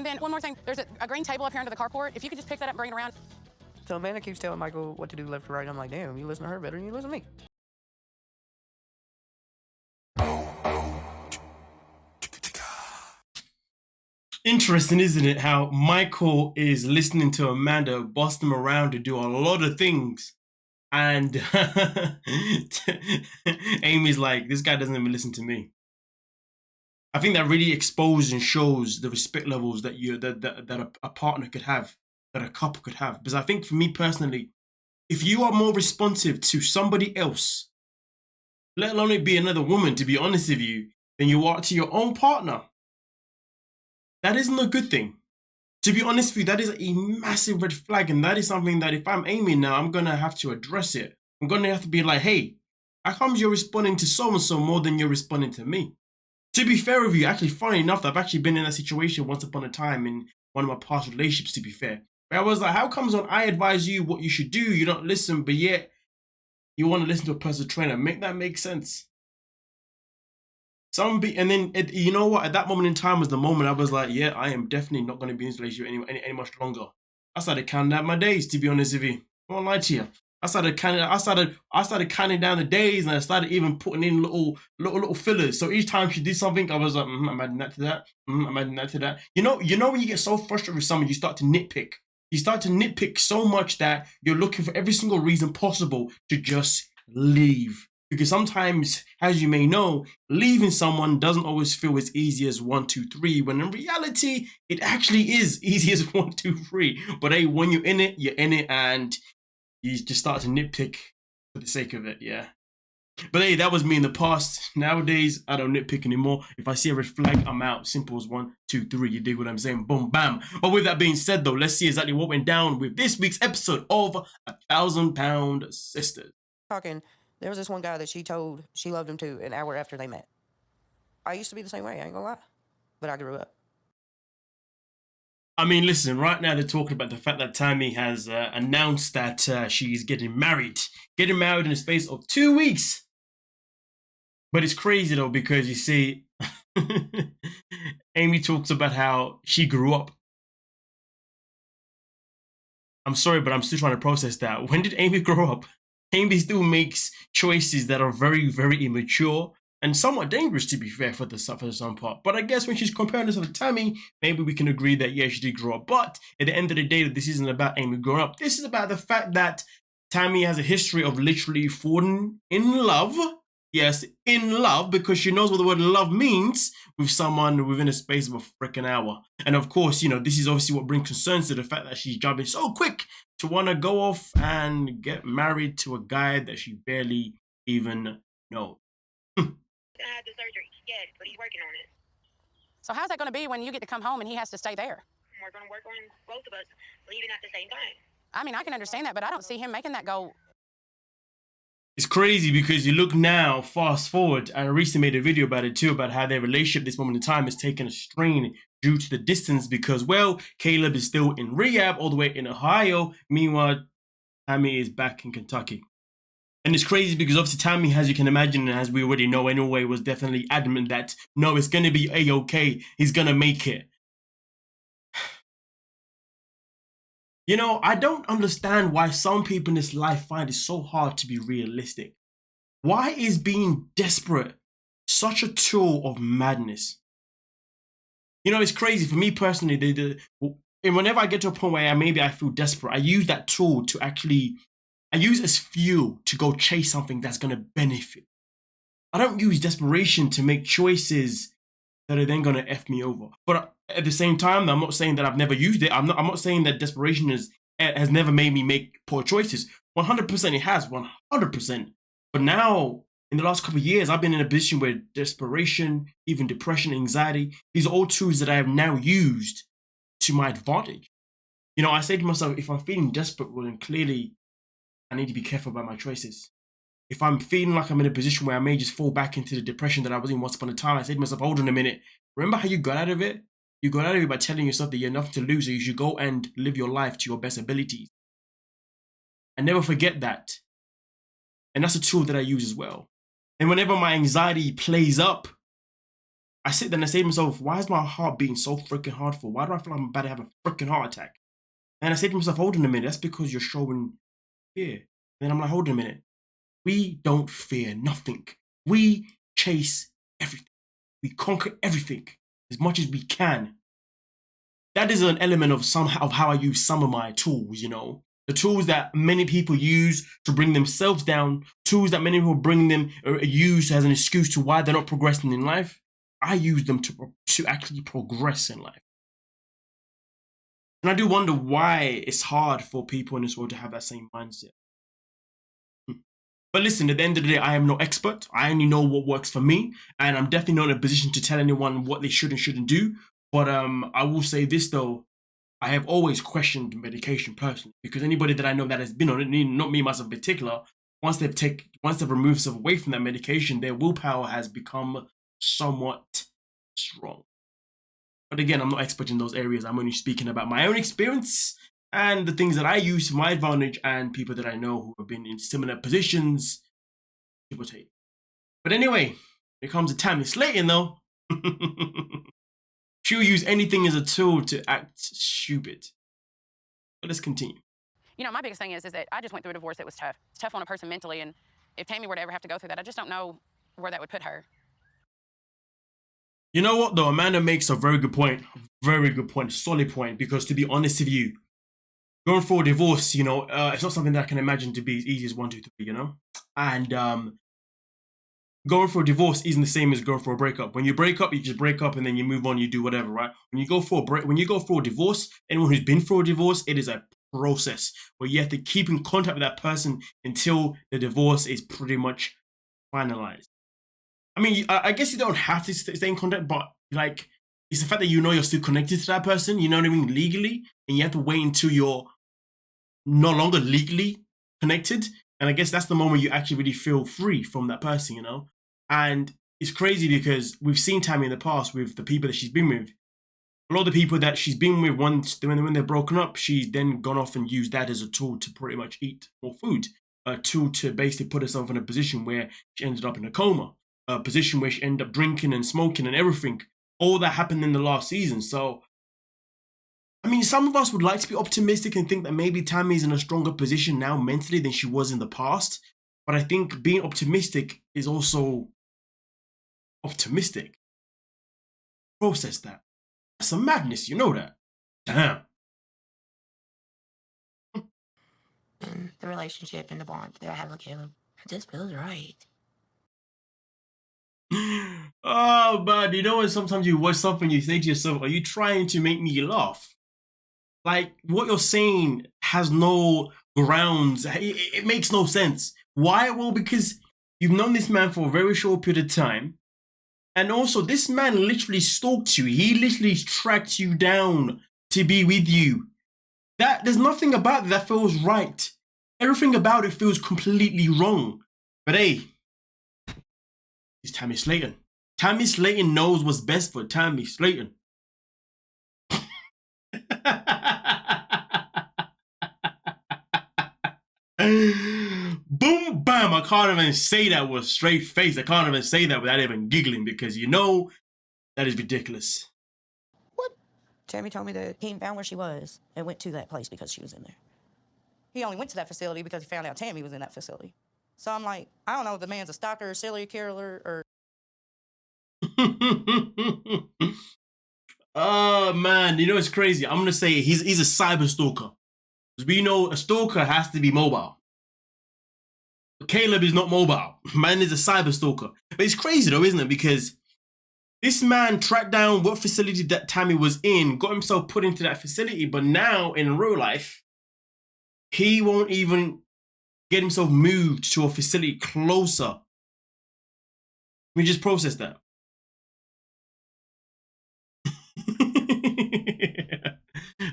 Ben, one more thing. There's a green table up here under the carport. If you could just pick that up and bring it around. So Amanda keeps telling Michael what to do left or right. I'm like, damn, you listen to her better than you listen to me. Interesting, isn't it? How Michael is listening to Amanda boss them around to do a lot of things. And Amy's like, this guy doesn't even listen to me. I think that really exposes and shows the respect levels that a partner could have, that a couple could have. Because I think for me personally, if you are more responsive to somebody else, let alone it be another woman, to be honest with you, than you are to your own partner, that isn't a good thing. To be honest with you, that is a massive red flag, and that is something that if I'm Amy now, I'm going to have to address it. I'm going to have to be like, hey, how comes you're responding to so-and-so more than you're responding to me? To be fair with you, actually, funny enough, I've actually been in that situation once upon a time in one of my past relationships, to be fair. Where I was like, how comes when I advise you what you should do, you don't listen, but yet you want to listen to a personal trainer? Make that make sense? And then, you know what? At that moment in time was the moment I was like, yeah, I am definitely not going to be in this relationship any much longer. I started counting down my days, to be honest with you. I won't lie to you. I started counting down the days, and I started even putting in little fillers. So each time she did something, I was like, I'm adding that to that. I'm adding that to that. You know when you get so frustrated with someone, you start to nitpick. You start to nitpick so much that you're looking for every single reason possible to just leave. Because sometimes, as you may know, leaving someone doesn't always feel as easy as 1, 2, 3, when in reality, it actually is easy as 1, 2, 3. But hey, when you're in it, and you just start to nitpick for the sake of it, yeah. But hey, that was me in the past. Nowadays, I don't nitpick anymore. If I see a red flag, I'm out. Simple as 1, 2, 3. You dig what I'm saying? Boom, bam. But with that being said, though, let's see exactly what went down with this week's episode of 1,000-Pound Sisters. Talking, there was this one guy that she told she loved him too an hour after they met. I used to be the same way, I ain't gonna lie. But I grew up. I mean, listen, right now they're talking about the fact that Tammy has announced that she's getting married. Getting married in the space of 2 weeks. But it's crazy though, because you see, Amy talks about how she grew up. I'm sorry, but I'm still trying to process that. When did Amy grow up? Amy still makes choices that are very, very immature and somewhat dangerous, to be fair, for some part. But I guess when she's comparing this to Tammy, maybe we can agree that, yeah, she did grow up. But at the end of the day, this isn't about Amy growing up. This is about the fact that Tammy has a history of literally falling in love. Yes, in love, because she knows what the word love means with someone within a space of a freaking hour. And of course, you know, this is obviously what brings concerns to the fact that she's jumping so quick to want to go off and get married to a guy that she barely even knows. I had the surgery, yes, but he's working on it. So how's that going to be when you get to come home and he has to stay there? We're going to work on both of us leaving at the same time. I mean, I can understand that, but I don't see him making that goal. It's crazy because you look now, fast forward, and I recently made a video about it too, about how their relationship at this moment in time has taken a strain due to the distance because, well, Caleb is still in rehab all the way in Ohio. Meanwhile, Tammy is back in Kentucky. And it's crazy because obviously Tammy, as you can imagine, and as we already know anyway, was definitely adamant that, no, it's going to be A-okay. He's going to make it. You know, I don't understand why some people in this life find it so hard to be realistic. Why is being desperate such a tool of madness? You know, it's crazy. For me personally, and whenever I get to a point where maybe I feel desperate, I use that tool to I use as fuel to go chase something that's going to benefit. I don't use desperation to make choices that are then going to F me over. But at the same time, I'm not saying that I've never used it. I'm not saying that desperation has never made me make poor choices. 100% it has, 100%. But now, in the last couple of years, I've been in a position where desperation, even depression, anxiety, these are all tools that I have now used to my advantage. You know, I say to myself, if I'm feeling desperate, well, then clearly I need to be careful about my choices. If I'm feeling like I'm in a position where I may just fall back into the depression that I was in once upon a time, I say to myself, hold on a minute. Remember how you got out of it? You got out of it by telling yourself that you're nothing to lose, so you should go and live your life to your best abilities. And never forget that. And that's a tool that I use as well. And whenever my anxiety plays up, I sit there and I say to myself, why is my heart beating so freaking hard for? Why do I feel like I'm about to have a freaking heart attack? And I say to myself, hold on a minute, that's because you're showing fear. And then I'm like, hold on a minute. We don't fear nothing. We chase everything. We conquer everything as much as we can. That is an element of how I use some of my tools, you know. The tools that many people use to bring themselves down, tools that many people bring them or use as an excuse to why they're not progressing in life. I use them to actually progress in life. And I do wonder why it's hard for people in this world to have that same mindset. But listen, at the end of the day, I am no expert. I only know what works for me. And I'm definitely not in a position to tell anyone what they should and shouldn't do. But I will say this, though. I have always questioned medication personally. Because anybody that I know that has been on it, not me myself in particular, once they've removed themselves away from that medication, their willpower has become somewhat strong. But again, I'm not expert in those areas. I'm only speaking about my own experience and the things that I use to my advantage and people that I know who have been in similar positions, give or take. But anyway, here comes to Tammy Slaton, though. She'll use anything as a tool to act stupid. But let's continue. You know, my biggest thing is that I just went through a divorce that was tough. It's tough on a person mentally, and if Tammy were to ever have to go through that, I just don't know where that would put her. You know what, though? Amanda makes a very good point. Solid point. Because to be honest with you, going through a divorce, you know, it's not something that I can imagine to be as easy as 1, 2, 3, you know? And going for a divorce isn't the same as going for a breakup. When you break up, you just break up and then you move on, you do whatever, right? When you go for a divorce, anyone who's been through a divorce, it is a process where you have to keep in contact with that person until the divorce is pretty much finalized. I mean, I guess you don't have to stay in contact, but like, it's the fact that you know you're still connected to that person, you know what I mean, legally, and you have to wait until you're no longer legally connected. And I guess that's the moment you actually really feel free from that person, you know? And it's crazy because we've seen Tammy in the past with the people that she's been with. A lot of the people that she's been with, when they're broken up, she's then gone off and used that as a tool to pretty much eat more food. A tool to basically put herself in a position where she ended up in a coma. A position where she ended up drinking and smoking and everything. All that happened in the last season. So, I mean, some of us would like to be optimistic and think that maybe Tammy's in a stronger position now mentally than she was in the past. But I think being optimistic is also optimistic. Process that. That's some madness, you know that. Damn. And the relationship and the bond that I have with Caleb, it just feels right. Oh, man, you know when sometimes you watch something, you say to yourself, are you trying to make me laugh? Like, what you're saying has no grounds. It makes no sense. Why? Well, because you've known this man for a very short period of time. And also, this man literally stalked you. He literally tracked you down to be with you. There's nothing about it that feels right. Everything about it feels completely wrong. But hey, it's Tammy Slaton. Tammy Slaton knows what's best for Tammy Slaton. Boom, bam. I can't even say that with a straight face. I can't even say that without even giggling because you know that is ridiculous. What? Tammy told me that he found where she was and went to that place because she was in there. He only went to that facility because he found out Tammy was in that facility. So I'm like, I don't know if the man's a stalker, serial killer, or... Oh, man. You know, it's crazy. I'm going to say he's a cyber stalker. Because we know a stalker has to be mobile. Caleb is not mobile. Man is a cyber stalker. But it's crazy though, isn't it? Because this man tracked down what facility that Tammy was in, got himself put into that facility, but now in real life, he won't even get himself moved to a facility closer. Let me just process that.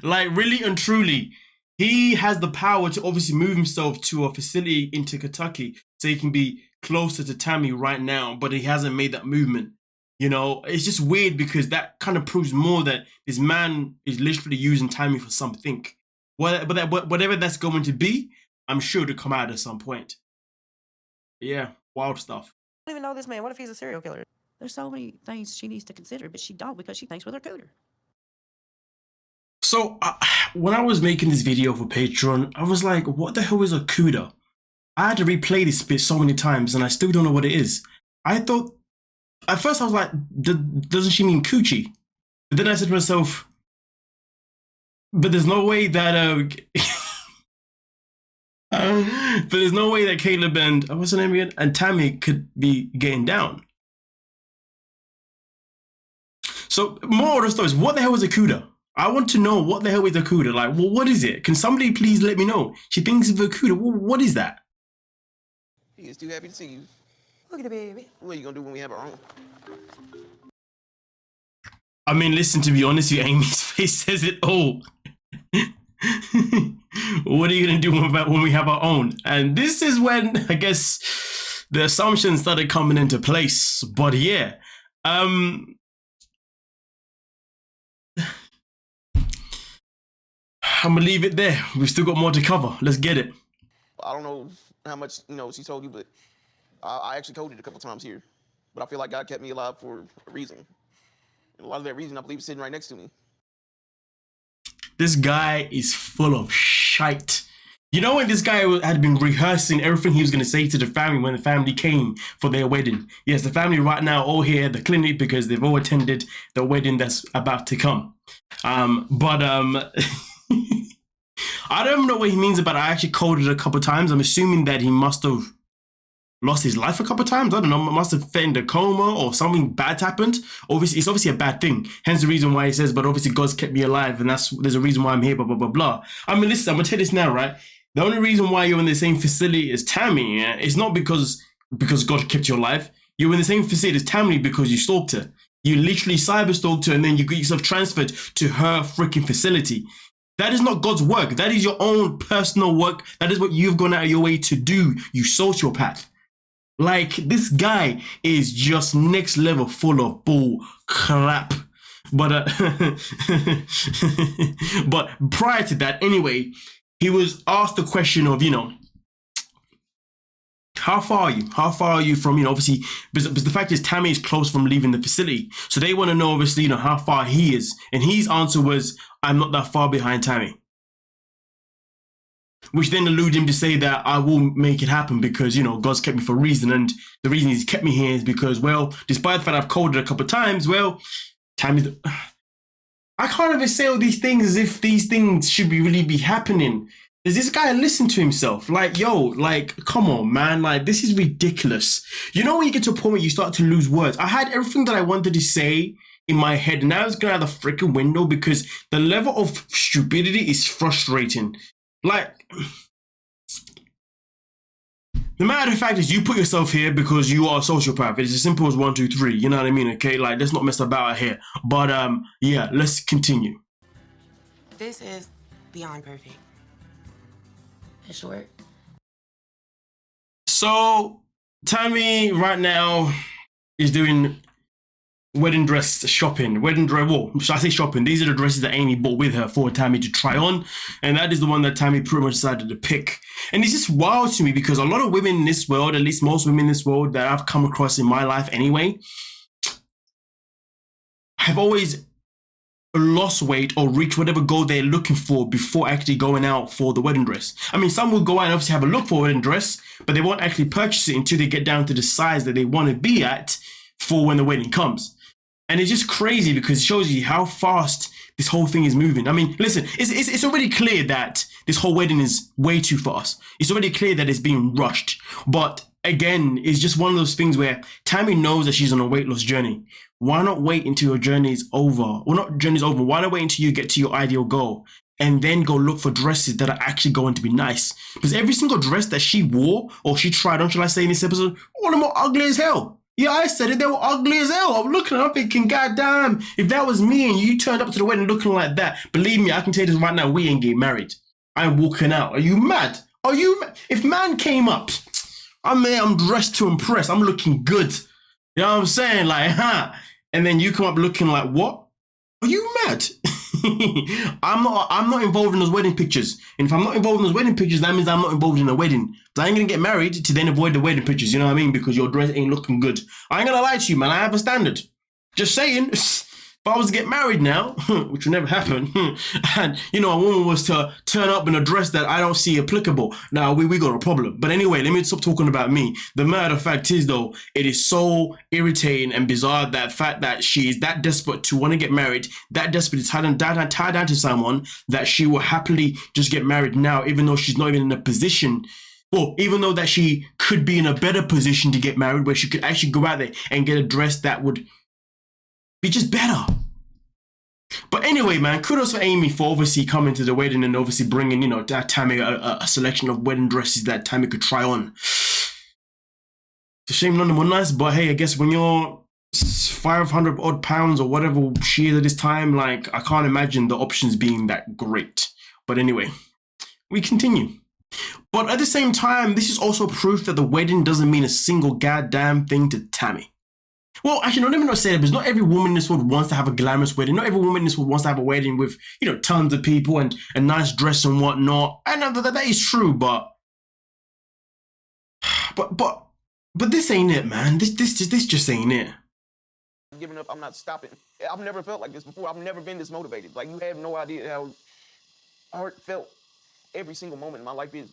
Like, really and truly, he has the power to obviously move himself to a facility into Kentucky so he can be closer to Tammy right now, but he hasn't made that movement. You know, it's just weird because that kind of proves more that this man is literally using Tammy for something. Whatever that's going to be, I'm sure to come out at some point. Yeah, wild stuff. I don't even know this man. What if he's a serial killer? There's so many things she needs to consider, but she don't because she thinks with her cooter. So when I was making this video for Patreon, I was like, what the hell is a CUDA? I had to replay this bit so many times and I still don't know what it is. I thought, at first I was like, doesn't she mean coochie? But then I said to myself, but there's no way that, but there's no way that Caleb and, what's her name again? And Tammy could be getting down. So, more of the stories, what the hell is a CUDA? I want to know what the hell is a CUDA. Like, well, what is it? Can somebody please let me know? She thinks of a CUDA. Well, what is that? He is too happy to see you. Look at the baby. What are you gonna do when we have our own? I mean, listen, to be honest with you, Amy's face says it all. What are you gonna do when we have our own? And this is when, I guess, the assumptions started coming into place. But yeah, I'm gonna leave it there. We've still got more to cover. Let's get it. I don't know how much, she told you, but I actually coded a couple times here. But I feel like God kept me alive for a reason. And a lot of that reason, I believe, is sitting right next to me. This guy is full of shite. You know, when this guy had been rehearsing everything he was going to say to the family when the family came for their wedding. Yes, the family right now all here at the clinic because they've all attended the wedding that's about to come. I don't know what he means about I actually coded a couple times. I'm assuming that he must have lost his life a couple times. I don't know, must have fell in a coma or something bad happened. Obviously, it's obviously a bad thing. Hence the reason why he says, but obviously God's kept me alive and there's a reason why I'm here, blah, blah, blah, blah. I mean, listen, I'm gonna tell you this now, right? The only reason why you're in the same facility as Tammy, it's not because God kept you alive. You're in the same facility as Tammy because you stalked her. You literally cyber stalked her and then you got yourself transferred to her freaking facility. That is not God's work. That is your own personal work. That is what you've gone out of your way to do, you sociopath. Like, this guy is just next level full of bull crap. But but prior to that, anyway, he was asked the question of, how far are you? How far are you from, obviously, because the fact is Tammy is close from leaving the facility. So they want to know, obviously, how far he is. And his answer was, I'm not that far behind Tammy. Which then alluded him to say that I will make it happen because, God's kept me for a reason. And the reason he's kept me here is because, well, despite the fact I've coded a couple of times, well, Tammy's... I can't even say all these things as if these things should really be happening. Does this guy listen to himself? Like, yo, like, come on, man. Like, this is ridiculous. You know when you get to a point where you start to lose words? I had everything that I wanted to say in my head, and now it's going out the freaking window because the level of stupidity is frustrating. Like, the matter of fact is you put yourself here because you are a sociopath. It's as simple as 1, 2, 3. You know what I mean? Okay, like, let's not mess about here. But, yeah, let's continue. This is beyond perfect. In short. So, Tammy right now is doing wedding dress shopping. Well, should I say shopping? These are the dresses that Amy bought with her for Tammy to try on. And that is the one that Tammy pretty much decided to pick. And it's just wild to me because a lot of women in this world, at least most women in this world that I've come across in my life anyway, have always lost weight or reach whatever goal they're looking for before actually going out for the wedding dress. I mean, some will go out and obviously have a look for a wedding dress, but they won't actually purchase it until they get down to the size that they want to be at for when the wedding comes. And it's just crazy because it shows you how fast this whole thing is moving. I mean, listen, it's already clear that this whole wedding is way too fast. It's already clear that it's being rushed. But again, it's just one of those things where Tammy knows that she's on a weight loss journey. Why not wait until your journey is over? Well, not journey is over. Why not wait until you get to your ideal goal and then go look for dresses that are actually going to be nice? Because every single dress that she wore or she tried on, shall I say in this episode, all of them are ugly as hell. Yeah, I said it. They were ugly as hell. I'm looking at them thinking, goddamn, if that was me and you turned up to the wedding looking like that, believe me, I can tell you this right now, we ain't getting married. I'm walking out. Are you mad? Are you mad? If man came up, I'm there, I'm dressed to impress. I'm looking good. You know what I'm saying? Like, huh? And then you come up looking like, what? Are you mad? I'm not involved in those wedding pictures. And if I'm not involved in those wedding pictures, that means I'm not involved in the wedding. So I ain't gonna get married to then avoid the wedding pictures, you know what I mean? Because your dress ain't looking good. I ain't gonna lie to you, man. I have a standard. Just saying. If I was to get married now, which will never happen, and you know, a woman was to turn up in a dress that I don't see applicable, now we got a problem. But anyway, let me stop talking about me. The matter of fact is, though, it is so irritating and bizarre that fact that she is that desperate to want to get married, that desperate to tie down to someone, that she will happily just get married now, even though she's not even in a position. Well, even though that she could be in a better position to get married, where she could actually go out there and get a dress that would be just better. But anyway, man, kudos for Amy for obviously coming to the wedding and obviously bringing, you know, Tammy a selection of wedding dresses that Tammy could try on. It's a shame none of them were nice, but hey, I guess when you're 500 odd pounds or whatever she is at this time, like, I can't imagine the options being that great. But anyway, we continue. But at the same time, this is also proof that the wedding doesn't mean a single goddamn thing to Tammy. Well, actually, no, let me not say that, because not every woman in this world wants to have a glamorous wedding. Not every woman in this world wants to have a wedding with, you know, tons of people and a nice dress and whatnot. And that is true, but this ain't it, man. This just ain't it. Giving up, I'm not stopping. I've never felt like this before. I've never been this motivated. Like, you have no idea how heartfelt every single moment in my life is.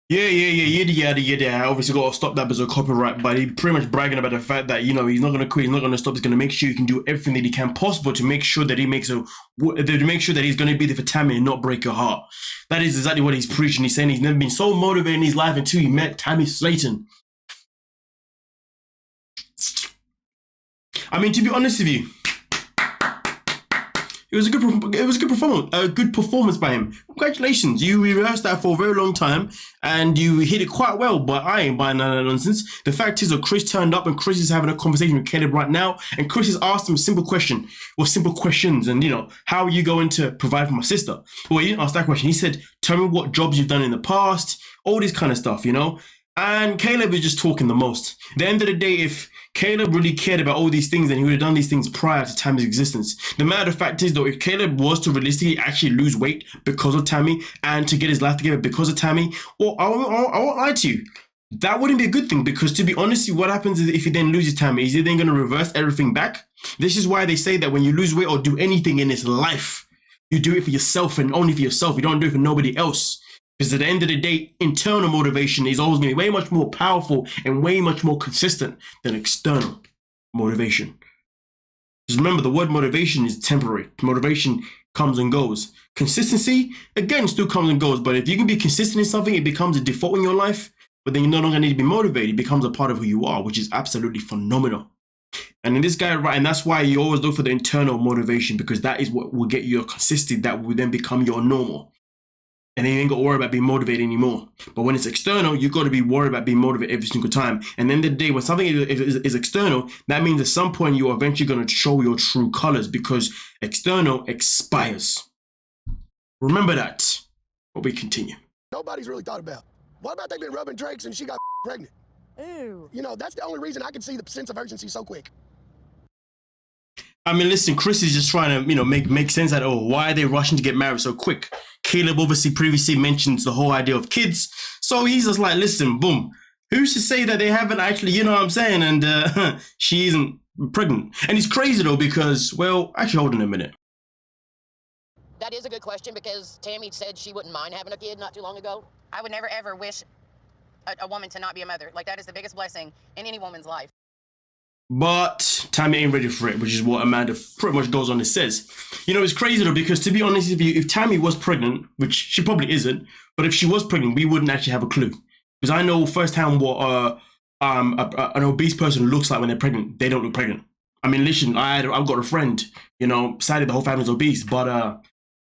Yeah. I obviously got to stop that because of copyright, but he pretty much bragging about the fact that, you know, he's not going to quit, he's not going to stop, he's going to make sure he can do everything that he can possible to make sure that he makes to make sure that he's going to be there for Tammy and not break her heart. That is exactly what he's preaching. He's saying he's never been so motivated in his life until he met Tammy Slaton. I mean, to be honest with you, it was a good performance by him. Congratulations, you rehearsed that for a very long time and you hit it quite well, but I ain't buying none of that nonsense. The fact is that Chris turned up and Chris is having a conversation with Caleb right now, and Chris has asked him a simple question, or simple questions, and, you know, how are you going to provide for my sister? Well, he didn't ask that question. He said, tell me what jobs you've done in the past, all this kind of stuff, you know? And Caleb is just talking the most. At the end of the day, if Caleb really cared about all these things, then he would have done these things prior to Tammy's existence. The matter of fact is, though, if Caleb was to realistically actually lose weight because of Tammy and to get his life together because of Tammy, well, I won't lie to you. That wouldn't be a good thing, because to be honest, what happens is if he then loses Tammy, is he then going to reverse everything back? This is why they say that when you lose weight or do anything in this life, you do it for yourself and only for yourself. You don't do it for nobody else. Because at the end of the day, internal motivation is always going to be way much more powerful and way much more consistent than external motivation. Just remember, the word motivation is temporary. Motivation comes and goes. Consistency, again, still comes and goes. But if you can be consistent in something, it becomes a default in your life. But then you no longer need to be motivated. It becomes a part of who you are, which is absolutely phenomenal. And in this guy, right, and that's why you always look for the internal motivation, because that is what will get you consistent. That will then become your normal. And then you ain't got to worry about being motivated anymore. But when it's external, you got to be worried about being motivated every single time. And then the day when something is external, that means at some point you're eventually going to show your true colors, because external expires. Remember that. But we continue. Nobody's really thought about. What about they been rubbing drakes and she got pregnant? Ew. You know, that's the only reason I can see the sense of urgency so quick. I mean, listen, Chris is just trying to, you know, make sense out of, oh, why are they rushing to get married so quick? Caleb obviously previously mentions the whole idea of kids. So he's just like, listen, boom. Who's to say that they haven't actually, you know what I'm saying? And she isn't pregnant. And it's crazy though, because, well, actually, hold on a minute. That is a good question, because Tammy said she wouldn't mind having a kid not too long ago. I would never, ever wish a woman to not be a mother. Like, that is the biggest blessing in any woman's life. But Tammy ain't ready for it, which is what Amanda pretty much goes on and says. You know, it's crazy though, because to be honest with you, if Tammy was pregnant, which she probably isn't, but if she was pregnant, we wouldn't actually have a clue. Because I know firsthand what an obese person looks like when they're pregnant. They don't look pregnant. I mean, listen, I've got a friend, you know, sadly the whole family's obese, but I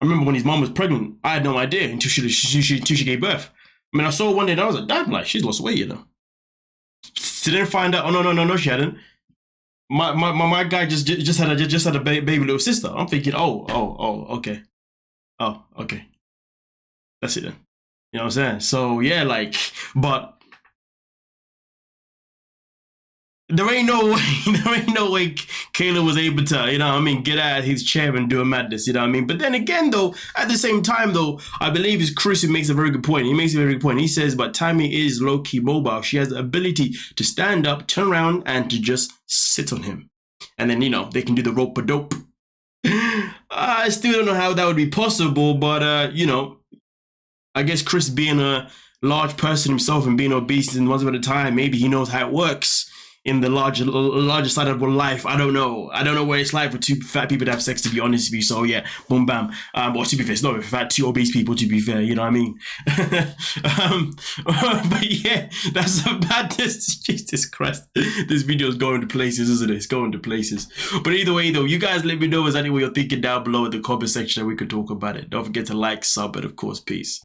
remember when his mom was pregnant, I had no idea until she gave birth. I mean, I saw her one day and I was like, damn, like, she's lost weight, you know. To then find out, oh, no, she hadn't. My guy just had a baby little sister. I'm thinking, oh, okay. Oh, okay. That's it then. You know what I'm saying? So yeah, like, but there ain't no way Caleb was able to, you know what I mean, get out of his chair and do a madness, you know what I mean? But then again, though, at the same time, though, I believe it's Chris who makes a very good point. He makes a very good point. He says, but Tammy is low-key mobile. She has the ability to stand up, turn around, and to just sit on him. And then, you know, they can do the rope-a-dope. I still don't know how that would be possible, but, you know, I guess Chris being a large person himself and being obese and once upon a time, maybe he knows how it works in the larger side of life. I don't know what it's like for two fat people to have sex, to be honest with you. So yeah, boom bam. Or to be fair, it's not fat, two obese people, to be fair, you know what I mean? But yeah, that's about this. Jesus Christ, this video is going to places, isn't it? It's going to places. But either way though, you guys let me know exactly what you're thinking down below in the comment section and we could talk about it. Don't forget to like, sub, and of course, peace.